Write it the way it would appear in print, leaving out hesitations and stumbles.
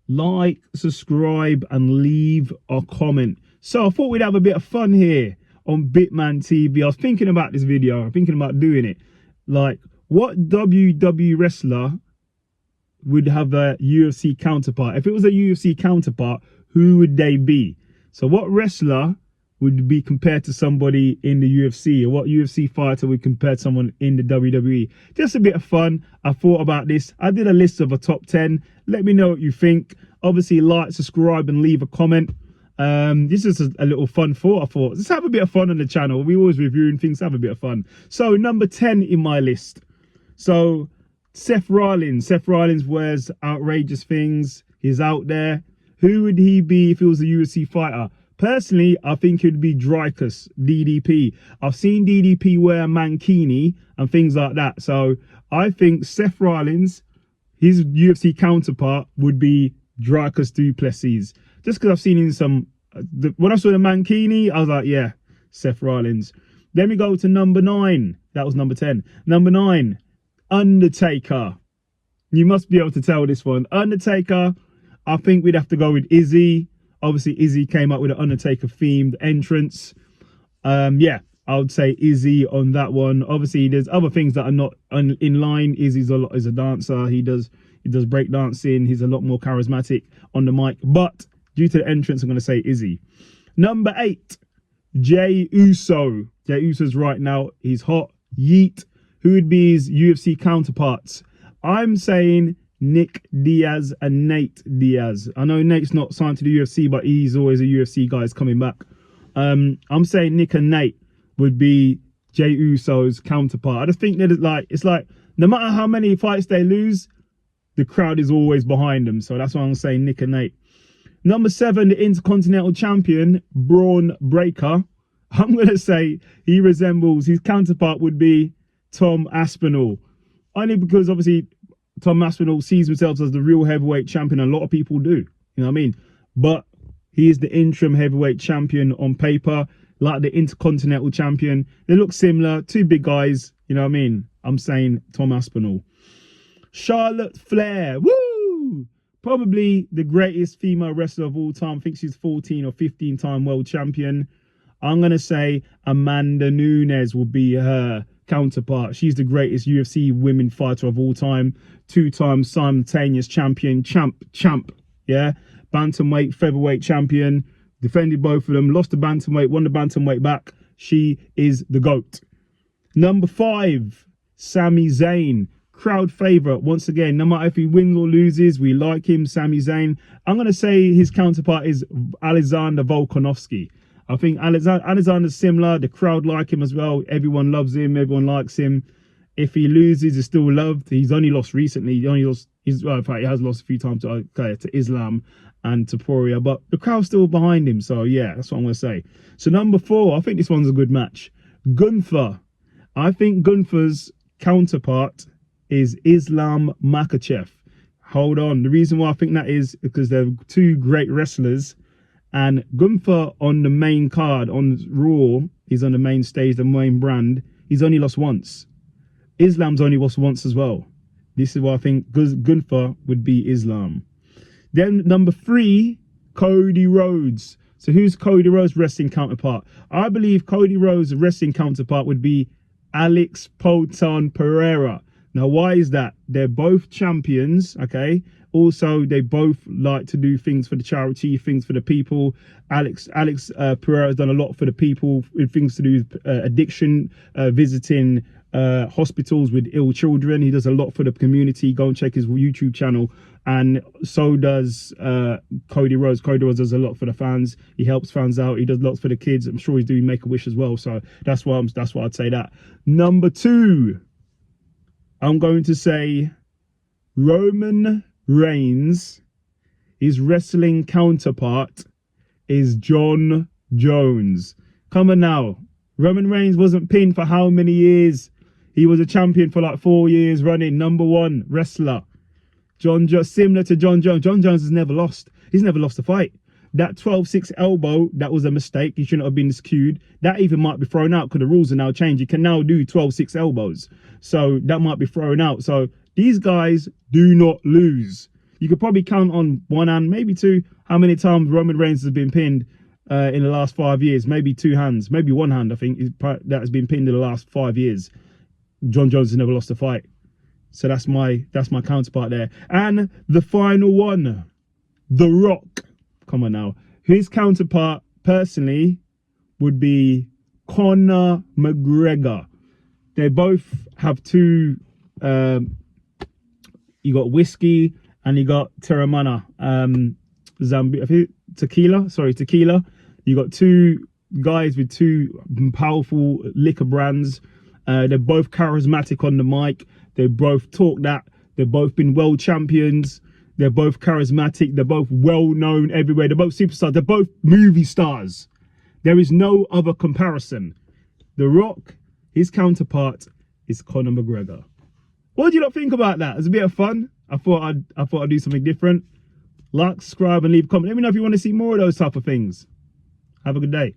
like, subscribe, and leave a comment. So I thought we'd have a bit of fun here on Bitman TV. I was thinking about this video. I'm thinking about doing it. Like, what WWE wrestler would have a UFC counterpart? If it was a UFC counterpart, who would they be? So what wrestler would be compared to somebody in the UFC, or what UFC fighter would compare to someone in the WWE? Just a bit of fun. I thought about this. I did a list of a top 10. Let me know what you think. Obviously, like, subscribe, and leave a comment. This is a little fun thought. I thought, let's have a bit of fun on the channel. We always reviewing things, have a bit of fun. So number 10 in my list. So Seth Rollins. Seth Rollins wears outrageous things. He's out there. Who would he be if he was a UFC fighter? Personally, I think it would be Dricus, DDP. I've seen DDP wear mankini and things like that. So I think Seth Rollins, his UFC counterpart, would be Dricus du Plessis. Just because I've seen in some, when I saw the mankini, I was like, yeah, Seth Rollins. Then we go to number 9. That was number 10. Number 9, Undertaker. You must be able to tell this one. Undertaker, I think we'd have to go with Izzy. Obviously, Izzy came up with an Undertaker-themed entrance. Yeah, I would say Izzy on that one. Obviously, there's other things that are not in line. Izzy's is a dancer. He does break dancing. He's a lot more charismatic on the mic. But due to the entrance, I'm going to say Izzy. Number 8, Jey Uso. Jey Uso's right now. He's hot. Yeet. Who would be his UFC counterparts? I'm saying Nick Diaz and Nate Diaz. I know Nate's not signed to the UFC, but he's always a UFC guy. He's coming back. I'm saying Nick and Nate would be Jey Uso's counterpart. I just think that it's like no matter how many fights they lose, the crowd is always behind them. So that's why I'm saying Nick and Nate. Number 7, the Intercontinental Champion, Braun Breaker. I'm going to say he resembles, his counterpart would be Tom Aspinall. Only because obviously Tom Aspinall sees himself as the real heavyweight champion. A lot of people do, you know what I mean? But he is the interim heavyweight champion on paper, like the Intercontinental Champion. They look similar, 2 big guys, you know what I mean? I'm saying Tom Aspinall. Charlotte Flair, woo! Probably the greatest female wrestler of all time. I think she's 14 or 15-time world champion. I'm going to say Amanda Nunes will be her counterpart. She's the greatest UFC women fighter of all time. 2-time simultaneous champion, champ, yeah? Bantamweight, featherweight champion. Defended both of them. Lost the bantamweight, won the bantamweight back. She is the GOAT. Number 5, Sami Zayn. Crowd favourite. Once again, no matter if he wins or loses, we like him, Sami Zayn. I'm going to say his counterpart is Alexander Volkanovski. I think Alexander's similar. The crowd like him as well. Everyone loves him. Everyone likes him. If he loses, he's still loved. He's only lost recently. He only lost. In fact, he has lost a few times to Islam and to Poirier, but the crowd's still behind him. So yeah, that's what I'm going to say. So number 4, I think this one's a good match. Gunther. I think Gunther's counterpart is Islam Makhachev. Hold on. The reason why I think that is because they're 2 great wrestlers. And Gunther on the main card, on Raw, he's on the main stage, the main brand. He's only lost once. Islam's only lost once as well. This is why I think Gunther would be Islam. Then number 3, Cody Rhodes. So who's Cody Rhodes' wrestling counterpart? I believe Cody Rhodes' wrestling counterpart would be Alex Poton Pereira. Now, why is that? They're both champions, okay? Also, they both like to do things for the charity, things for the people. Alex Pereira has done a lot for the people with things to do with addiction, visiting hospitals with ill children. He does a lot for the community. Go and check his YouTube channel. And so does Cody Rhodes. Cody Rhodes does a lot for the fans. He helps fans out. He does lots for the kids. I'm sure he's doing Make-A-Wish as well. So that's why I'd say that. Number 2, I'm going to say Roman Reigns. His wrestling counterpart is John Jones. Come on now. Roman Reigns wasn't pinned for how many years? He was a champion for like 4 years running. Number 1 wrestler. Similar to John Jones. John Jones has never lost. He's never lost a fight. That 12-6 elbow, that was a mistake. He shouldn't have been skewed. That even might be thrown out because the rules are now changed. You can now do 12-6 elbows. So that might be thrown out. So these guys do not lose. You could probably count on one hand, maybe two, how many times Roman Reigns has been pinned in the last 5 years. Maybe two hands, maybe one hand, I think, that has been pinned in the last 5 years. John Jones has never lost a fight. So that's my counterpart there. And the final one, The Rock. Come on now. His counterpart, personally, would be Conor McGregor. They both have two, you got whiskey and you got Terramana, tequila. You got two guys with two powerful liquor brands. They're both charismatic on the mic. They both talk that. They've both been world champions. They're both charismatic. They're both well known everywhere. They're both superstars. They're both movie stars. There is no other comparison. The Rock, his counterpart is Conor McGregor. What do you not think about that? It's a bit of fun. I thought I'd do something different. Like, subscribe, and leave a comment. Let me know if you want to see more of those type of things. Have a good day.